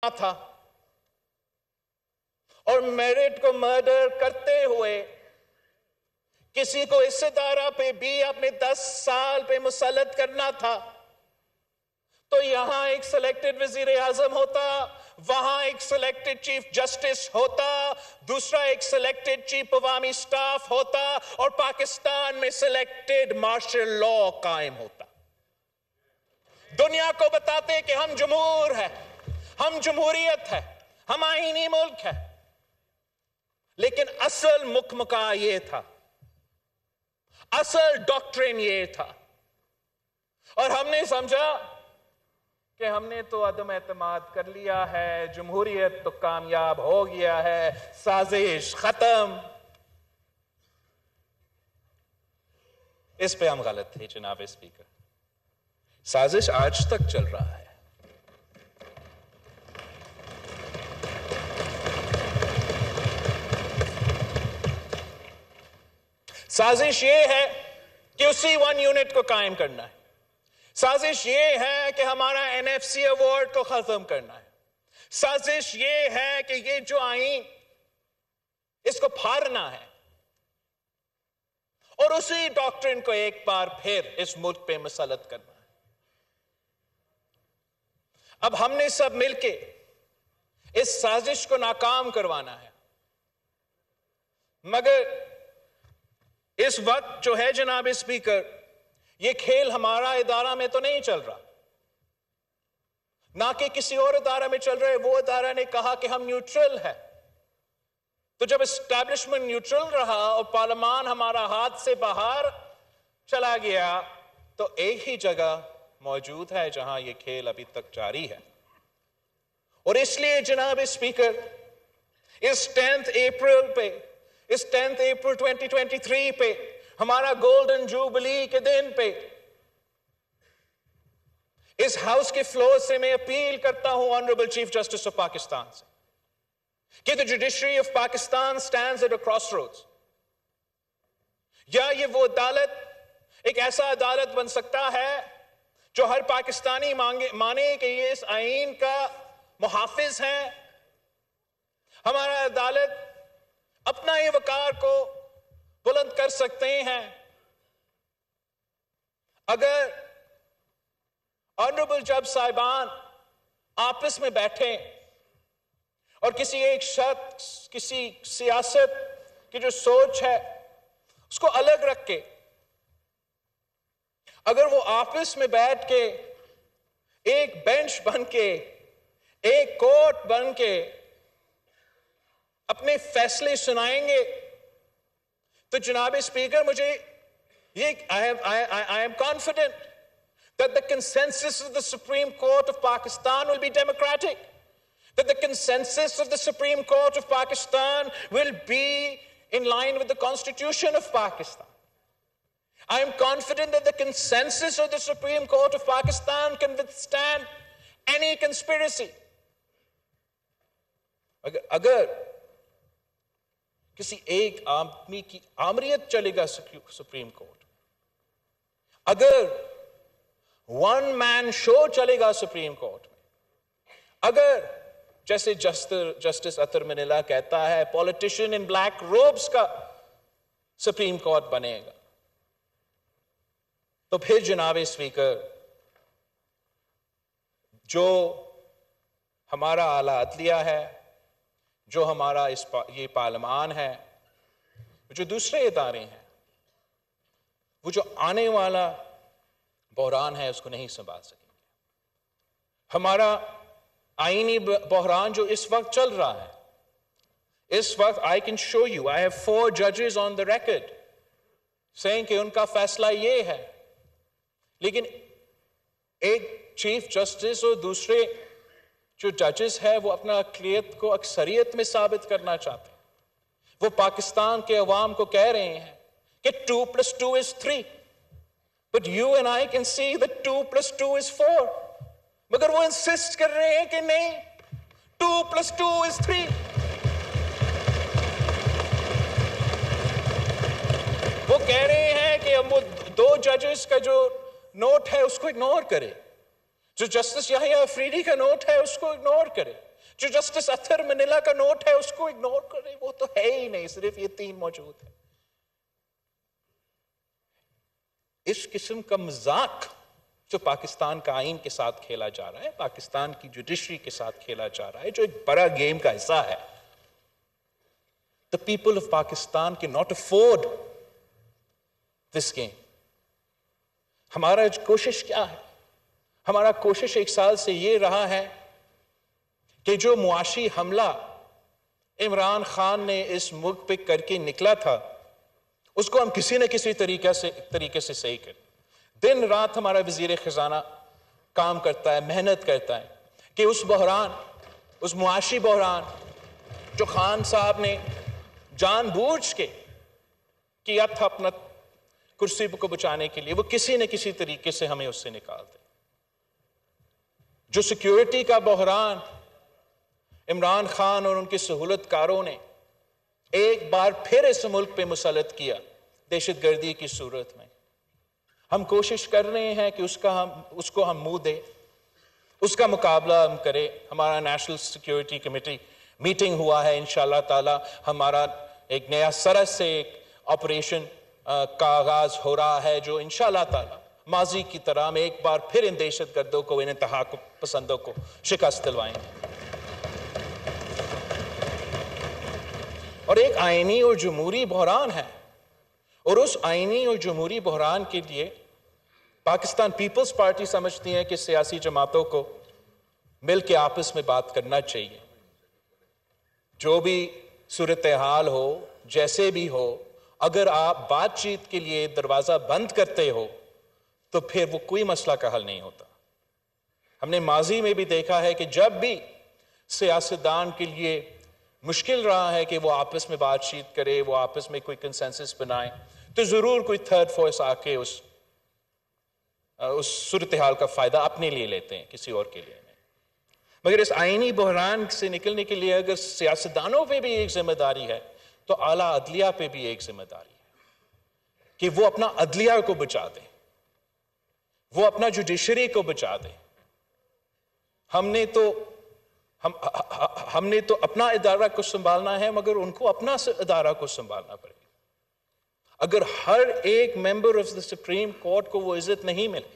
تھا اور میرٹ کو مرڈر کرتے ہوئے کسی کو اس ادارہ پہ بھی اپنے 10 سال پہ مسلط کرنا تھا، تو یہاں ایک سلیکٹڈ وزیر اعظم ہوتا، وہاں ایک سلیکٹڈ چیف جسٹس ہوتا، دوسرا ایک سلیکٹڈ چیف عوامی سٹاف ہوتا، اور پاکستان میں سلیکٹڈ مارشل لا قائم ہوتا۔ دنیا کو بتاتے کہ ہم جمہور ہیں، ہم جمہوریت ہے، ہم آئینی ملک ہے، لیکن اصل مکمکا یہ تھا، اصل ڈاکٹرین یہ تھا، اور ہم نے سمجھا کہ ہم نے تو عدم اعتماد کر لیا ہے، جمہوریت تو کامیاب ہو گیا ہے، سازش ختم۔ اس پہ ہم غلط تھے جناب اسپیکر، سازش آج تک چل رہا ہے۔ سازش یہ ہے کہ اسی 1 یونٹ کو قائم کرنا ہے، سازش یہ ہے کہ ہمارا NFC ایوارڈ کو ختم کرنا ہے، سازش یہ ہے کہ یہ جو آئین اس کو پھاڑنا ہے، اور اسی ڈاکٹرن کو ایک بار پھر اس ملک پہ مسلط کرنا ہے۔ اب ہم نے سب مل کے اس سازش کو ناکام کروانا ہے، مگر اس وقت جو ہے جناب اسپیکر، یہ کھیل ہمارا ادارہ میں تو نہیں چل رہا، نہ کہ کسی اور ادارہ میں چل رہا ہے۔ وہ ادارہ نے کہا کہ ہم نیوٹرل ہے، تو جب اسٹیبلشمنٹ نیوٹرل رہا اور پارلیمان ہمارا ہاتھ سے باہر چلا گیا، تو ایک ہی جگہ موجود ہے جہاں یہ کھیل ابھی تک جاری ہے۔ اور اس لیے جناب اسپیکر، اس 10 اپریل پہ، اس 10 اپریل 2023 پہ، ہمارا گولڈن جوبلی کے دن پہ، اس ہاؤس کے فلور سے میں اپیل کرتا ہوں honourable chief justice of Pakistan سے کہ the judiciary of Pakistan stands at a crossroads۔ یا یہ وہ عدالت ایک ایسا عدالت بن سکتا ہے جو ہر پاکستانی مانے کہ یہ اس آئین کا محافظ ہے۔ ہمارا عدالت اپنا ہی وقار کو بلند کر سکتے ہیں اگر آنریبل جج صاحبان آپس میں بیٹھیں اور کسی ایک شخص، کسی سیاست کی جو سوچ ہے اس کو الگ رکھ کے، اگر وہ آپس میں بیٹھ کے ایک بینچ بن کے، ایک کورٹ بن کے اپنے فیصلے سنائیں گے، تو جناب اسپیکر مجھے I am confident that the consensus of the Supreme Court of Pakistan will be democratic, that the consensus of the Supreme Court of Pakistan will be in line with the Constitution of Pakistan. I am confident that the consensus of the Supreme Court of Pakistan can withstand any conspiracy. اگر کسی ایک آدمی کی آمریت چلے گا supreme court, اگر one مین شو چلے گا supreme court میں، اگر جیسے جسٹس اطہر منیلا کہتا ہے پولیٹیشین ان بلیک روبز کا سپریم کورٹ بنے گا، تو پھر جناب اسپیکر جو ہمارا اعلیٰ عدلیہ ہے، جو ہمارا یہ پارلیمان ہے، جو دوسرے ادارے ہیں، وہ جو آنے والا بحران ہے اس کو نہیں سنبھال سکیں گے۔ ہمارا آئینی بحران جو اس وقت چل رہا ہے، اس وقت I can show you, I have 4 judges on the record saying کہ ان کا فیصلہ یہ ہے، لیکن ایک چیف جسٹس اور دوسرے جو ججز ہے وہ اپنا اقلیت کو اکثریت میں ثابت کرنا چاہتے ہیں۔ وہ پاکستان کے عوام کو کہہ رہے ہیں کہ 2 + 2 is 3، but you and I can see that 2 + 2 is 4، مگر وہ انسسٹ کر رہے ہیں کہ نہیں، 2 + 2 is 3۔ وہ کہہ رہے ہیں کہ ہم وہ 2 ججز کا جو نوٹ ہے اس کو اگنور کرے، جو جسٹس یحییٰ افریدی کا نوٹ ہے اس کو اگنور کرے۔ جو جسٹس اطہر منیلا کا نوٹ ہے اس کو اگنور کریں، وہ تو ہے ہی نہیں، صرف یہ 3 موجود ہے۔ اس قسم کا مذاق جو پاکستان کا آئین کے ساتھ کھیلا جا رہا ہے، پاکستان کی جوڈیشری کے ساتھ کھیلا جا رہا ہے، جو ایک بڑا گیم کا حصہ ہے، the people of Pakistan cannot afford this game۔ ہمارا کوشش کیا ہے؟ ہمارا کوشش 1 سال سے یہ رہا ہے کہ جو معاشی حملہ عمران خان نے اس ملک پہ کر کے نکلا تھا اس کو ہم کسی نہ کسی طریقے سے صحیح کریں۔ دن رات ہمارا وزیر خزانہ کام کرتا ہے، محنت کرتا ہے کہ اس بحران، اس معاشی بحران جو خان صاحب نے جان بوجھ کے کیا تھا اپنا کرسی کو بچانے کے لیے، وہ کسی نہ کسی طریقے سے ہمیں اس سے نکال دے۔ جو سیکیورٹی کا بحران عمران خان اور ان کے سہولت کاروں نے ایک بار پھر اس ملک پہ مسلط کیا دہشت گردی کی صورت میں، ہم کوشش کر رہے ہیں کہ اس کو ہم منہ دیں، اس کا مقابلہ ہم کریں۔ ہمارا نیشنل سیکیورٹی کمیٹی میٹنگ ہوا ہے، انشاءاللہ تعالی ہمارا ایک نیا سرس سے ایک آپریشن کا آغاز ہو رہا ہے، جو انشاءاللہ تعالی ماضی کی طرح ہم ایک بار پھر ان دہشت گردوں کو، ان انتہا پسندوں کو شکست دلوائیں گے۔ اور ایک آئینی اور جمہوری بحران ہے، اور اس آئینی اور جمہوری بحران کے لیے پاکستان پیپلز پارٹی سمجھتی ہے کہ سیاسی جماعتوں کو مل کے آپس میں بات کرنا چاہیے۔ جو بھی صورتحال ہو، جیسے بھی ہو، اگر آپ بات چیت کے لیے دروازہ بند کرتے ہو تو پھر وہ کوئی مسئلہ کا حل نہیں ہوتا۔ ہم نے ماضی میں بھی دیکھا ہے کہ جب بھی سیاستدان کے لیے مشکل رہا ہے کہ وہ آپس میں بات چیت کرے، وہ آپس میں کوئی کنسنسس بنائے، تو ضرور کوئی تھرڈ فورس آ کے اس صورتحال کا فائدہ اپنے لیے لیتے ہیں، کسی اور کے لیے نہیں۔ مگر اس آئینی بحران سے نکلنے کے لیے اگر سیاستدانوں پہ بھی ایک ذمہ داری ہے تو اعلیٰ عدلیہ پہ بھی ایک ذمہ داری ہے کہ وہ اپنا عدلیہ کو بچا دیں، وہ اپنا جوڈیشری کو بچا دیں۔ ہم نے تو اپنا ادارہ کو سنبھالنا ہے، مگر ان کو اپنا ادارہ کو سنبھالنا پڑے گا۔ اگر ہر ایک member of the supreme court کو وہ عزت نہیں ملے،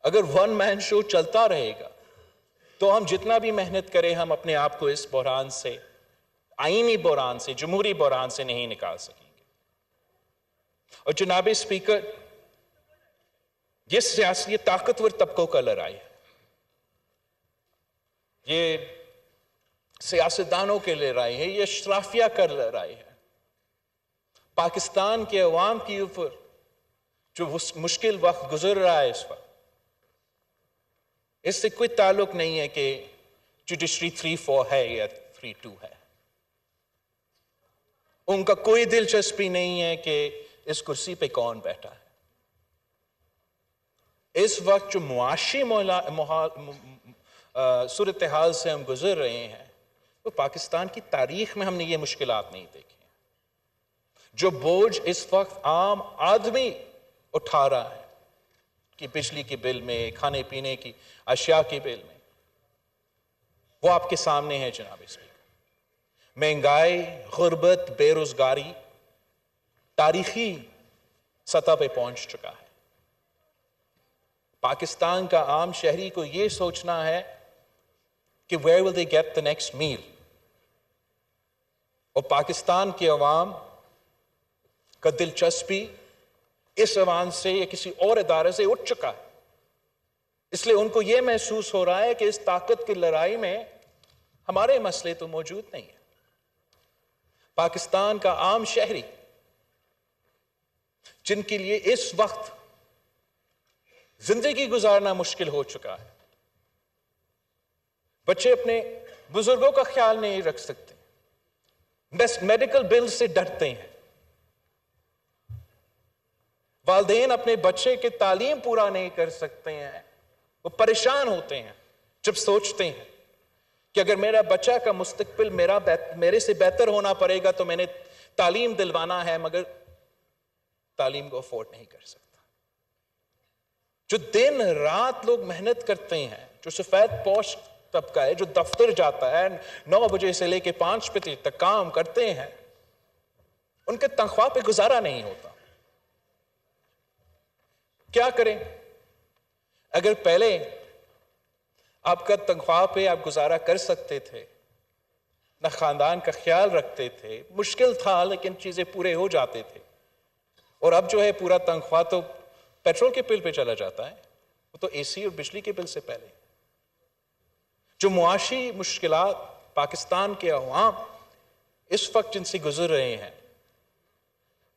اگر ون مین شو چلتا رہے گا تو ہم جتنا بھی محنت کریں ہم اپنے آپ کو اس بحران سے، آئینی بحران سے، جمہوری بحران سے نہیں نکال سکیں گے۔ اور جناب اسپیکر، یہ طاقتور طبقوں کا لڑائی ہے، یہ سیاستدانوں کے لڑائی ہے، یہ اشرافیہ کا لڑائی ہے۔ پاکستان کے عوام کے اوپر جو مشکل وقت گزر رہا ہے اس وقت، اس سے کوئی تعلق نہیں ہے کہ جوڈیشری 3-4 ہے یا 3-2 ہے۔ ان کا کوئی دلچسپی نہیں ہے کہ اس کرسی پہ کون بیٹھا ہے۔ اس وقت جو معاشی صورتحال سے ہم گزر رہے ہیں، وہ پاکستان کی تاریخ میں ہم نے یہ مشکلات نہیں دیکھی ہیں۔ جو بوجھ اس وقت عام آدمی اٹھا رہا ہے کہ بجلی کے بل میں، کھانے پینے کی اشیاء کے بل میں، وہ آپ کے سامنے ہے جناب اسپیکر۔ مہنگائی، غربت، بے روزگاری تاریخی سطح پہ پہنچ چکا ہے۔ پاکستان کا عام شہری کو یہ سوچنا ہے کہ where will they get the next meal؟ اور پاکستان کے عوام کا دلچسپی اس عوام سے یا کسی اور ادارے سے اٹھ چکا ہے، اس لیے ان کو یہ محسوس ہو رہا ہے کہ اس طاقت کی لڑائی میں ہمارے مسئلے تو موجود نہیں ہیں۔ پاکستان کا عام شہری جن کے لیے اس وقت زندگی گزارنا مشکل ہو چکا ہے، بچے اپنے بزرگوں کا خیال نہیں رکھ سکتے، میڈیکل بل سے ڈرتے ہیں، والدین اپنے بچے کی تعلیم پورا نہیں کر سکتے ہیں، وہ پریشان ہوتے ہیں جب سوچتے ہیں کہ اگر میرا بچہ کا مستقبل میرے سے بہتر ہونا پڑے گا تو میں نے تعلیم دلوانا ہے، مگر تعلیم کو افورڈ نہیں کر سکتا۔ جو دن رات لوگ محنت کرتے ہیں، جو سفید پوش طبقہ ہے جو دفتر جاتا ہے 9 بجے سے لے کے 5 بجے تک کام کرتے ہیں، ان کے تنخواہ پہ گزارا نہیں ہوتا. کیا کریں؟ اگر پہلے آپ کا تنخواہ پہ آپ گزارا کر سکتے تھے، نہ خاندان کا خیال رکھتے تھے، مشکل تھا لیکن چیزیں پورے ہو جاتے تھے، اور اب جو ہے پورا تنخواہ تو پیٹرول کے بل پہ چلا جاتا ہے، وہ تو اے سی اور بجلی کے بل سے پہلے. جو معاشی مشکلات پاکستان کے عوام اس وقت جن سے گزر رہے ہیں،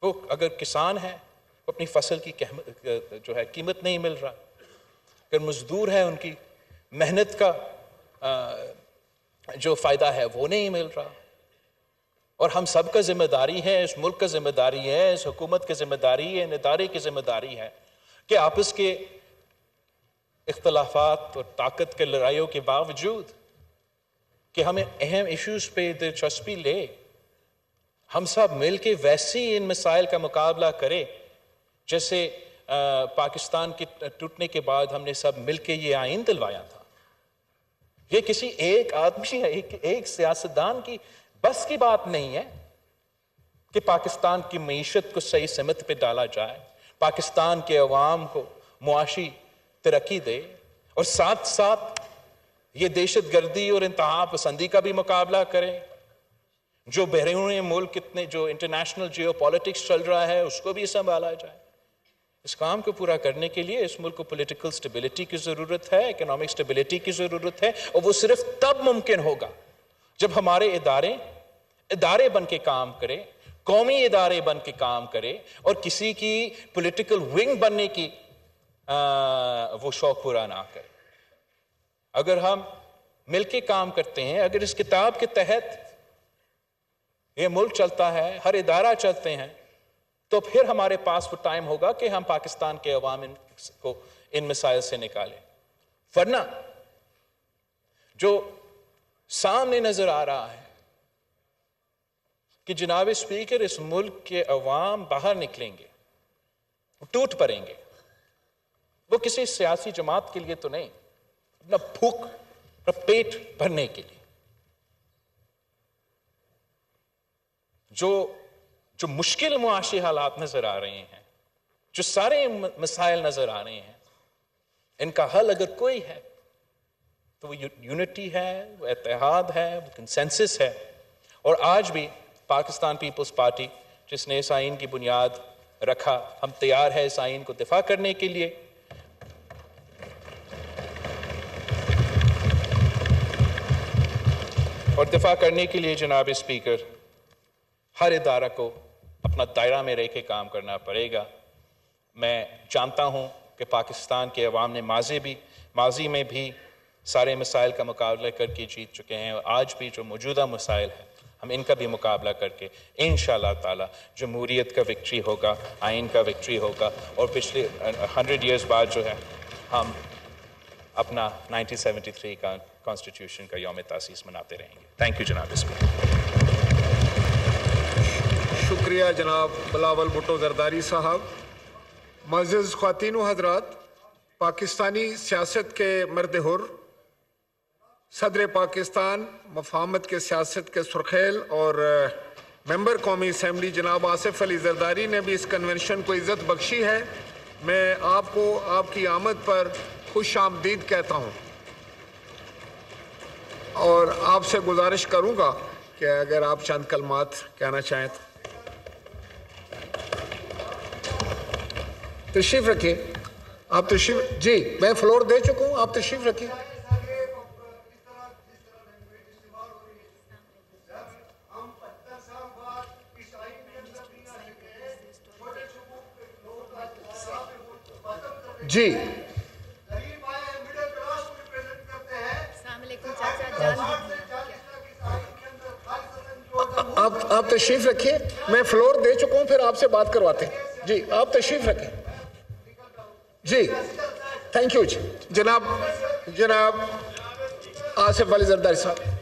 وہ اگر کسان ہے وہ اپنی فصل کی جو ہے قیمت نہیں مل رہا، اگر مزدور ہے ان کی محنت کا جو فائدہ ہے وہ نہیں مل رہا. اور ہم سب کا ذمہ داری ہے، اس ملک کا ذمہ داری ہے، اس حکومت کی ذمہ داری ہے، ان ادارے کی ذمہ داری ہے کہ آپس کے اختلافات اور طاقت کے لڑائیوں کے باوجود کہ ہمیں اہم ایشوز پہ دلچسپی لے، ہم سب مل کے ویسی ان مسائل کا مقابلہ کریں جیسے پاکستان کے ٹوٹنے کے بعد ہم نے سب مل کے یہ آئین دلوایا تھا. یہ کسی ایک آدمی ایک سیاستدان کی بس کی بات نہیں ہے کہ پاکستان کی معیشت کو صحیح سمت پہ ڈالا جائے، پاکستان کے عوام کو معاشی ترقی دے، اور ساتھ ساتھ یہ دہشت گردی اور انتہا پسندی کا بھی مقابلہ کرے. جو بیرون ملک کتنے جو انٹرنیشنل جیو پالیٹکس چل رہا ہے اس کو بھی سنبھالا جائے. اس کام کو پورا کرنے کے لیے اس ملک کو پولیٹیکل سٹیبلٹی کی ضرورت ہے، اکنامک سٹیبلٹی کی ضرورت ہے، اور وہ صرف تب ممکن ہوگا جب ہمارے ادارے بن کے کام کرے، قومی ادارے بن کے کام کرے، اور کسی کی پولیٹیکل ونگ بننے کی وہ شوق پورا نہ کرے. اگر ہم مل کے کام کرتے ہیں، اگر اس کتاب کے تحت یہ ملک چلتا ہے، ہر ادارہ چلتے ہیں، تو پھر ہمارے پاس وہ ٹائم ہوگا کہ ہم پاکستان کے عوام کو ان مسائل سے نکالیں. ورنہ جو سامنے نظر آ رہا ہے کہ جناب اسپیکر اس ملک کے عوام باہر نکلیں گے، ٹوٹ پڑیں گے، وہ کسی سیاسی جماعت کے لیے تو نہیں، اپنا بھوک اور پیٹ بھرنے کے لیے. جو مشکل معاشی حالات نظر آ رہے ہیں، جو سارے مسائل نظر آ رہے ہیں، ان کا حل اگر کوئی ہے تو وہ یونٹی ہے، وہ اتحاد ہے، وہ کنسنسس ہے. اور آج بھی پاکستان پیپلز پارٹی جس نے اس آئین کی بنیاد رکھا، ہم تیار ہے اس آئین کو دفاع کرنے کے لیے. اور دفاع کرنے کے لیے جناب اسپیکر ہر ادارہ کو اپنا دائرہ میں رہ کے کام کرنا پڑے گا. میں جانتا ہوں کہ پاکستان کے عوام نے ماضی میں بھی سارے مسائل کا مقابلہ کر کے جیت چکے ہیں، اور آج بھی جو موجودہ مسائل ہیں ہم ان کا بھی مقابلہ کر کے انشاءاللہ تعالی جمہوریت کا وکٹری ہوگا، آئین کا وکٹری ہوگا، اور پچھلے 100 ایئرز بعد جو ہے ہم اپنا 1973 کا کانسٹیٹیوشن کا یوم تاسیس مناتے رہیں گے. تھینک یو جناب اسپیکر. شکریہ جناب بلاول بھٹو زرداری صاحب. معزز خواتین و حضرات، پاکستانی سیاست کے مرد حر، صدر پاکستان مفاہمت کے سیاست کے سرخیل اور ممبر قومی اسمبلی جناب آصف علی زرداری نے بھی اس کنونشن کو عزت بخشی ہے. میں آپ کو آپ کی آمد پر خوش آمدید کہتا ہوں، اور آپ سے گزارش کروں گا کہ اگر آپ چند کلمات کہنا چاہیں تو تشریف رکھیے. آپ تشریف، جی میں فلور دے چکا ہوں، آپ تشریف رکھیے. جی آپ تشریف رکھیے، میں فلور دے چکا ہوں، پھر آپ سے بات کرواتے ہیں. جی آپ تشریف رکھیں. جی تھینک یو. جناب آصف علی زرداری صاحب.